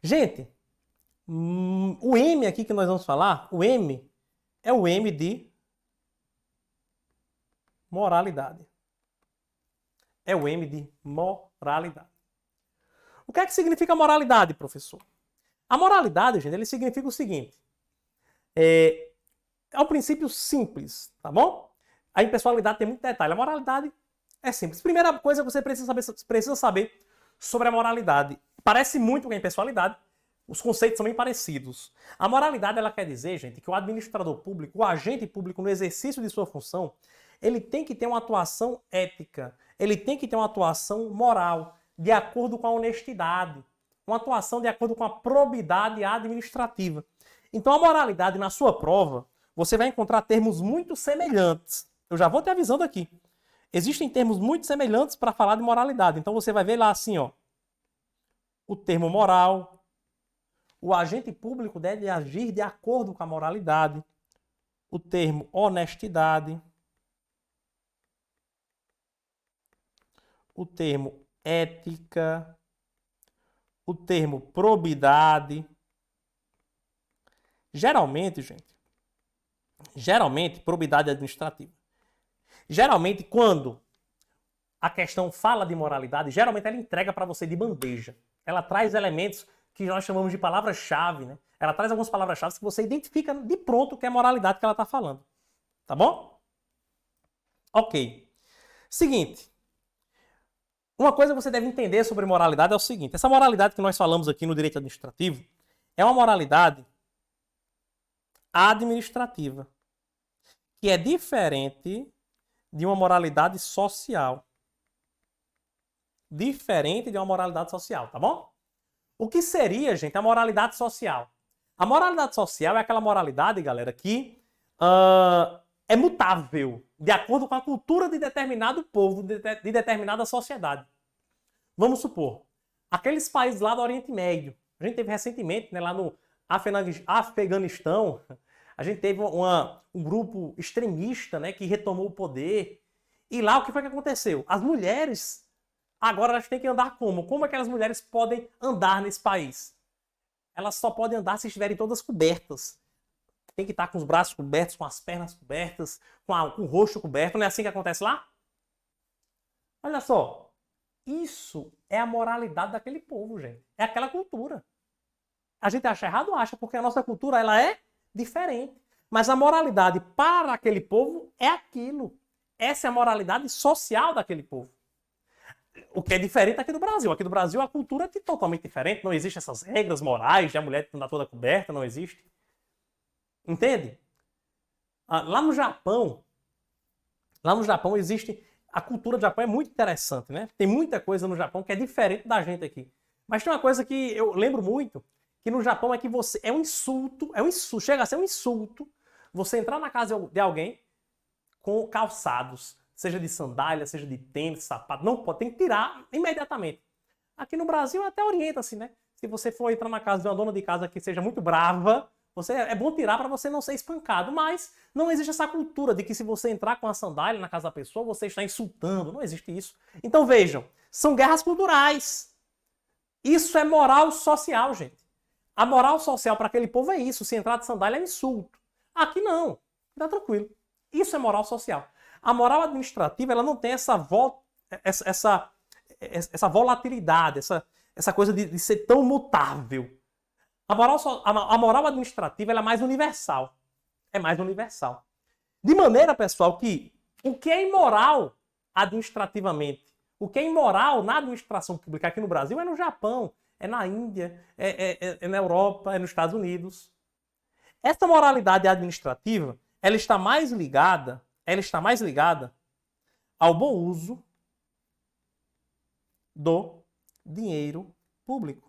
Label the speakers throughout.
Speaker 1: Gente, o M aqui que nós vamos falar, o M é o M de moralidade. É o M de moralidade. O que é que significa moralidade, professor? A moralidade, gente, ele significa o seguinte. É um princípio simples, tá bom? A impessoalidade tem muito detalhe. A moralidade é simples. Primeira coisa que você precisa saber sobre a moralidade. Parece muito com a impessoalidade. Os conceitos são bem parecidos. A moralidade, ela quer dizer, gente, que o administrador público, o agente público, no exercício de sua função, ele tem que ter uma atuação ética, ele tem que ter uma atuação moral, de acordo com a honestidade, uma atuação de acordo com a probidade administrativa. Então, a moralidade, na sua prova, você vai encontrar termos muito semelhantes. Eu já vou te avisando aqui. Existem termos muito semelhantes para falar de moralidade. Então, você vai ver lá assim, ó, o termo moral. O agente público deve agir de acordo com a moralidade. O termo honestidade. O termo ética. O termo probidade. Geralmente, probidade administrativa. Geralmente, quando a questão fala de moralidade, geralmente ela entrega para você de bandeja. Ela traz elementos que nós chamamos de palavras-chave, né? Ela traz algumas palavras-chave que você identifica de pronto que é a moralidade que ela está falando. Tá bom? Ok. Seguinte. Uma coisa que você deve entender sobre moralidade é o seguinte. Essa moralidade que nós falamos aqui no direito administrativo é uma moralidade administrativa, que é diferente de uma moralidade social. Diferente de uma moralidade social, tá bom? O que seria, gente, a moralidade social? A moralidade social é aquela moralidade, galera, que é mutável, de acordo com a cultura de determinado povo, de determinada sociedade. Vamos supor, aqueles países lá do Oriente Médio. A gente teve recentemente, né, lá no Afeganistão, a gente teve um grupo extremista, né, que retomou o poder. E lá o que foi que aconteceu? As mulheres, agora elas têm que andar como? Como é que as mulheres podem andar nesse país? Elas só podem andar se estiverem todas cobertas. Tem que estar com os braços cobertos, com as pernas cobertas, com o rosto coberto. Não é assim que acontece lá? Olha só. Isso é a moralidade daquele povo, gente. É aquela cultura. A gente acha errado? Acha, porque a nossa cultura ela é diferente. Mas a moralidade para aquele povo é aquilo. Essa é a moralidade social daquele povo. O que é diferente aqui do Brasil. Aqui do Brasil a cultura é totalmente diferente. Não existem essas regras morais de a mulher andar toda coberta, não existe. Entende? Lá no Japão existe... A cultura do Japão é muito interessante, né? Tem muita coisa no Japão que é diferente da gente aqui. Mas tem uma coisa que eu lembro muito, que no Japão é que você... É um insulto, chega a ser um insulto você entrar na casa de alguém com calçados, seja de sandália, seja de tênis, sapato, não pode, tem que tirar imediatamente. Aqui no Brasil até orienta-se, né? Se você for entrar na casa de uma dona de casa que seja muito brava, é bom tirar para você não ser espancado, mas não existe essa cultura de que se você entrar com a sandália na casa da pessoa, você está insultando, não existe isso. Então vejam, são guerras culturais. Isso é moral social, gente. A moral social para aquele povo é isso, se entrar de sandália é insulto. Aqui não, tá tranquilo. Isso é moral social. A moral administrativa, ela não tem essa volatilidade, essa coisa de ser tão mutável. A moral administrativa ela é mais universal. É mais universal. De maneira, pessoal, que o que é imoral administrativamente, o que é imoral na administração pública aqui no Brasil é no Japão, é na Índia, é na Europa, é nos Estados Unidos. Essa moralidade administrativa, ela está mais ligada ao bom uso do dinheiro público.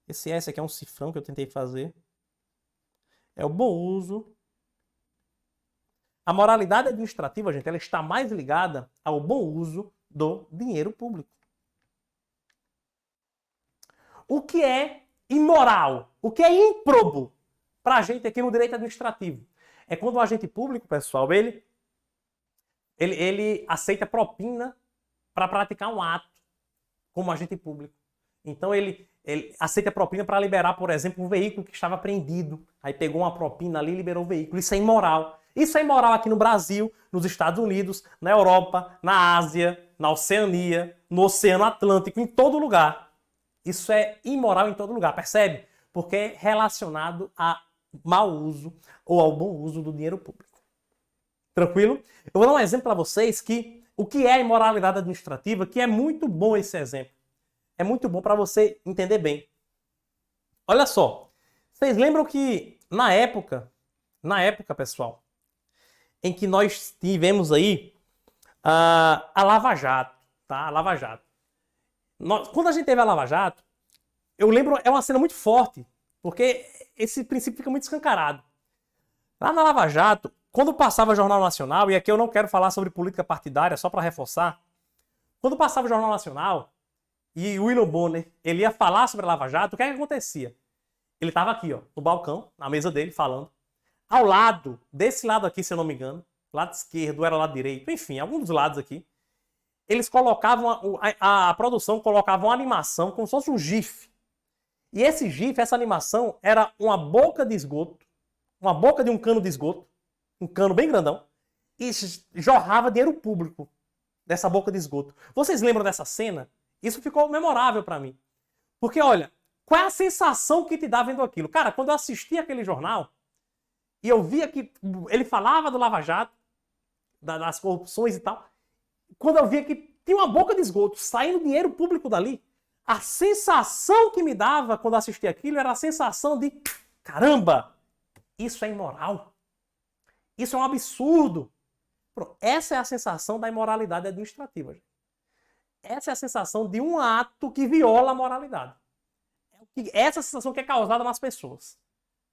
Speaker 1: Esse S aqui é um cifrão que eu tentei fazer. É o bom uso. A moralidade administrativa, gente, ela está mais ligada ao bom uso do dinheiro público. O que é imoral? O que é ímprobo para a gente aqui no direito administrativo? É quando o agente público, pessoal, ele aceita propina para praticar um ato como agente público. Então ele ele aceita propina para liberar, por exemplo, um veículo que estava apreendido. Aí pegou uma propina ali e liberou o veículo. Isso é imoral. Isso é imoral aqui no Brasil, nos Estados Unidos, na Europa, na Ásia, na Oceania, no Oceano Atlântico, em todo lugar. Isso é imoral em todo lugar, percebe? Porque é relacionado a mau uso ou ao bom uso do dinheiro público. Tranquilo? Eu vou dar um exemplo para vocês que o que é imoralidade administrativa, que é muito bom esse exemplo. É muito bom para você entender bem. Olha só, vocês lembram que na época, pessoal, em que nós tivemos aí a Lava Jato, tá? A Lava Jato. Quando a gente teve a Lava Jato, eu lembro, é uma cena muito forte, porque esse princípio fica muito escancarado. Lá na Lava Jato, quando passava o Jornal Nacional, e aqui eu não quero falar sobre política partidária, só para reforçar, quando passava o Jornal Nacional e o William Bonner, ele ia falar sobre a Lava Jato, o que é que acontecia? Ele estava aqui, ó, no balcão, na mesa dele, falando. Ao lado, desse lado aqui, se eu não me engano, lado esquerdo, era lado direito, enfim, alguns dos lados aqui, eles colocavam, a produção colocava uma animação como se fosse um GIF. E esse GIF, essa animação, era uma boca de esgoto, uma boca de um cano de esgoto, um cano bem grandão, e jorrava dinheiro público dessa boca de esgoto. Vocês lembram dessa cena? Isso ficou memorável para mim. Porque, olha, qual é a sensação que te dá vendo aquilo? Cara, quando eu assisti aquele jornal, e eu via que ele falava do Lava Jato, das corrupções e tal, quando eu via que tinha uma boca de esgoto saindo dinheiro público dali, a sensação que me dava quando assisti aquilo era a sensação de, caramba, isso é imoral. Isso é um absurdo. Essa é a sensação da imoralidade administrativa. Gente. Essa é a sensação de um ato que viola a moralidade. Essa é a sensação que é causada nas pessoas.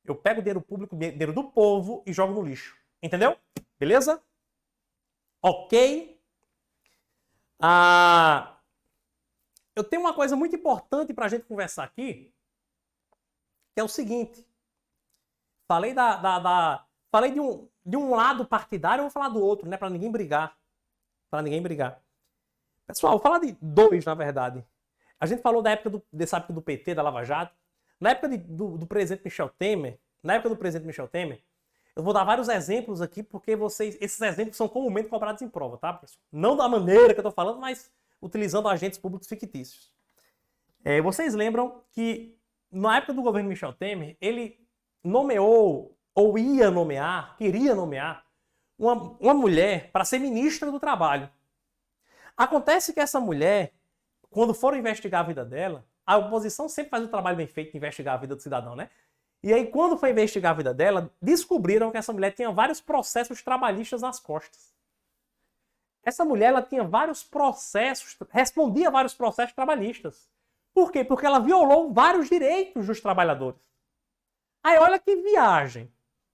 Speaker 1: Eu pego dinheiro público, dinheiro do povo e jogo no lixo. Entendeu? Beleza? Ok. Eu tenho uma coisa muito importante para a gente conversar aqui, que é o seguinte. Falei falei de um lado partidário, eu vou falar do outro, né? Para ninguém brigar. Para ninguém brigar. Pessoal, vou falar de dois, na verdade. A gente falou dessa época do PT, da Lava Jato. Na época do presidente Michel Temer, eu vou dar vários exemplos aqui, porque esses exemplos são comumente cobrados em prova, tá, pessoal? Não da maneira que eu estou falando, mas utilizando agentes públicos fictícios. Vocês lembram que, na época do governo Michel Temer, ele nomeou, ou queria nomear, uma mulher para ser ministra do Trabalho. Acontece que essa mulher, quando foram investigar a vida dela, a oposição sempre faz um trabalho bem feito de investigar a vida do cidadão, né? E aí, quando foi investigar a vida dela, descobriram que essa mulher tinha vários processos trabalhistas nas costas. Essa mulher, ela tinha vários processos, respondia a vários processos trabalhistas. Por quê? Porque ela violou vários direitos dos trabalhadores. Aí, olha que viagem.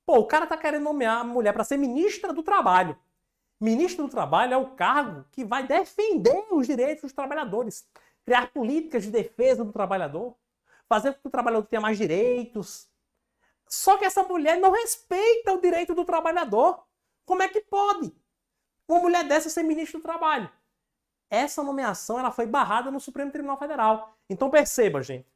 Speaker 1: Pô, o cara tá querendo nomear a mulher para ser ministra do Trabalho. Ministro do Trabalho é o cargo que vai defender os direitos dos trabalhadores, criar políticas de defesa do trabalhador, fazer com que o trabalhador tenha mais direitos. Só que essa mulher não respeita o direito do trabalhador. Como é que pode uma mulher dessa ser ministra do Trabalho? Essa nomeação ela foi barrada no Supremo Tribunal Federal. Então perceba, gente,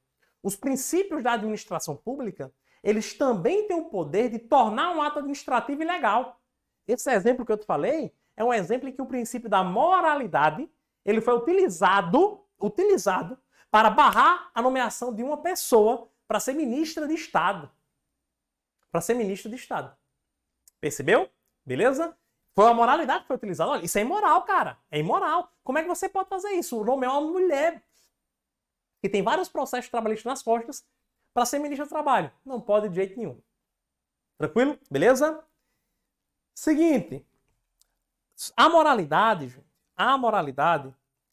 Speaker 1: os princípios da administração pública, eles também têm o poder de tornar um ato administrativo ilegal. Esse exemplo que eu te falei é um exemplo em que o princípio da moralidade ele foi utilizado para barrar a nomeação de uma pessoa para ser ministra de Estado. Para ser ministra de Estado. Percebeu? Beleza? Foi a moralidade que foi utilizada. Olha, isso é imoral, cara. É imoral. Como é que você pode fazer isso? Nomear uma mulher que tem vários processos trabalhistas nas costas para ser ministra do Trabalho. Não pode de jeito nenhum. Tranquilo? Beleza? Seguinte. A moralidade,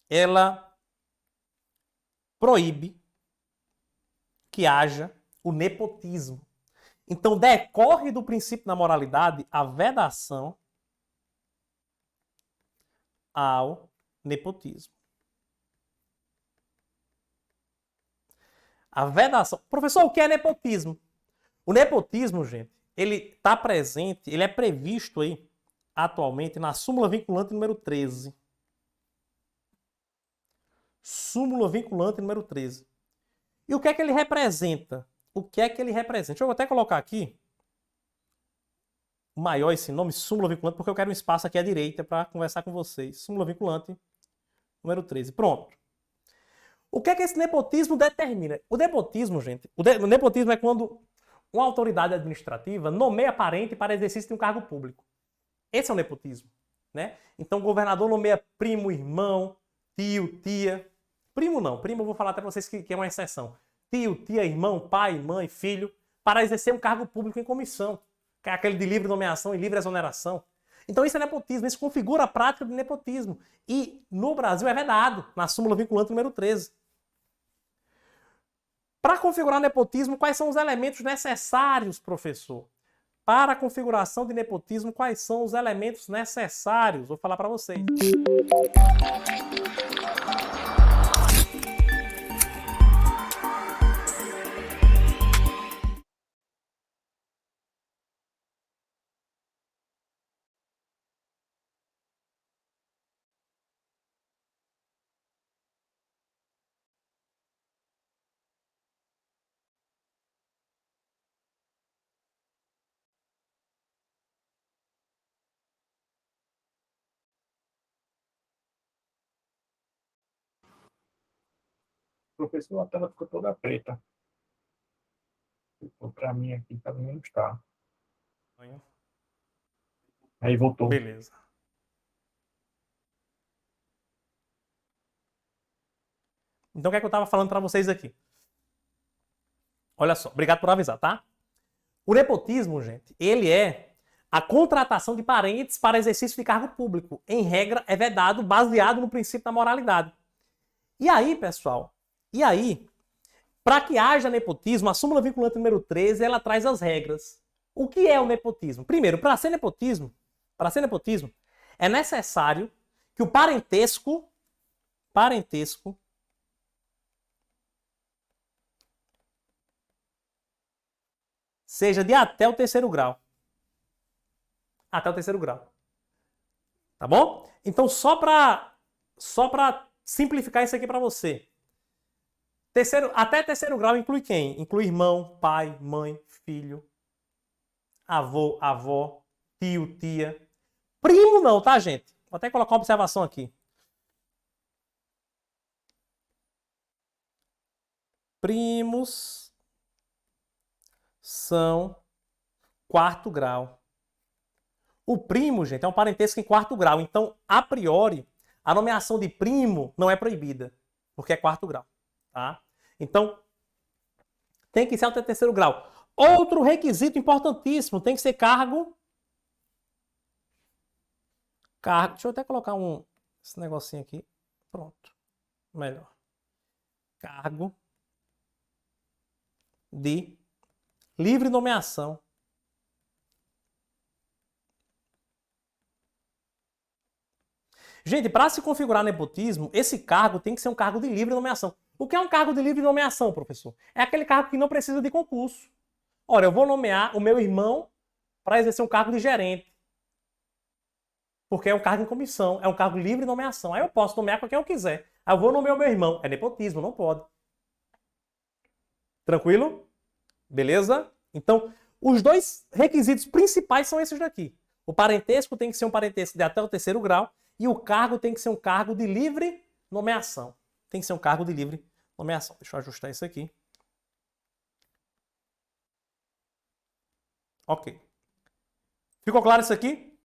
Speaker 1: ela proíbe que haja o nepotismo. Então, decorre do princípio da moralidade a vedação ao nepotismo. A vedação. Professor, o que é nepotismo? O nepotismo, gente, ele está presente, ele é previsto aí, atualmente, na súmula vinculante número 13. Súmula vinculante número 13. E o que é que ele representa? O que é que ele representa? Deixa eu até colocar aqui maior esse nome, súmula vinculante, porque eu quero um espaço aqui à direita para conversar com vocês. Súmula vinculante, número 13. Pronto. O que é que esse nepotismo determina? O nepotismo, gente, o nepotismo é quando uma autoridade administrativa nomeia parente para exercício de um cargo público. Esse é o nepotismo, né? Então o governador nomeia primo, irmão, tio, tia. Primo não, primo eu vou falar até para vocês que é uma exceção. Tio, tia, irmão, pai, mãe, filho, para exercer um cargo público em comissão, que é aquele de livre nomeação e livre exoneração. Então isso é nepotismo, isso configura a prática de nepotismo. E no Brasil é vedado, na súmula vinculante número 13. Para configurar nepotismo, quais são os elementos necessários, professor? Para a configuração de nepotismo, quais são os elementos necessários? Vou falar para vocês.
Speaker 2: Professor, a tela ficou toda preta. Para mim aqui, pelo menos está. Aí voltou.
Speaker 1: Beleza. Então o que é que eu estava falando para vocês aqui? Olha só, obrigado por avisar, tá? O nepotismo, gente, ele é a contratação de parentes para exercício de cargo público. Em regra, é vedado baseado no princípio da moralidade. E aí, pessoal, para que haja nepotismo, a súmula vinculante número 13, ela traz as regras. O que é o nepotismo? Primeiro, para ser nepotismo, é necessário que o parentesco seja de até o terceiro grau. Até o terceiro grau. Tá bom? Então, só para simplificar isso aqui para você. Até terceiro grau inclui quem? Inclui irmão, pai, mãe, filho, avô, avó, tio, tia. Primo não, tá, gente? Vou até colocar uma observação aqui. Primos são quarto grau. O primo, gente, é um parentesco em quarto grau. Então, a priori, a nomeação de primo não é proibida, porque é quarto grau. Tá? Então, tem que ser até terceiro grau. Outro requisito importantíssimo, tem que ser cargo. Deixa eu até colocar esse negocinho aqui. Pronto. Melhor. Cargo de livre nomeação. Gente, para se configurar nepotismo, esse cargo tem que ser um cargo de livre nomeação. O que é um cargo de livre nomeação, professor? É aquele cargo que não precisa de concurso. Ora, eu vou nomear o meu irmão para exercer um cargo de gerente. Porque é um cargo em comissão, é um cargo de livre nomeação. Aí eu posso nomear com quem eu quiser. Aí eu vou nomear o meu irmão. É nepotismo, não pode. Tranquilo? Beleza? Então, os dois requisitos principais são esses daqui. O parentesco tem que ser um parentesco de até o terceiro grau e o cargo tem que ser um cargo de livre nomeação. Tem que ser um cargo de livre nomeação. Deixa eu ajustar isso aqui. Ok. Ficou claro isso aqui?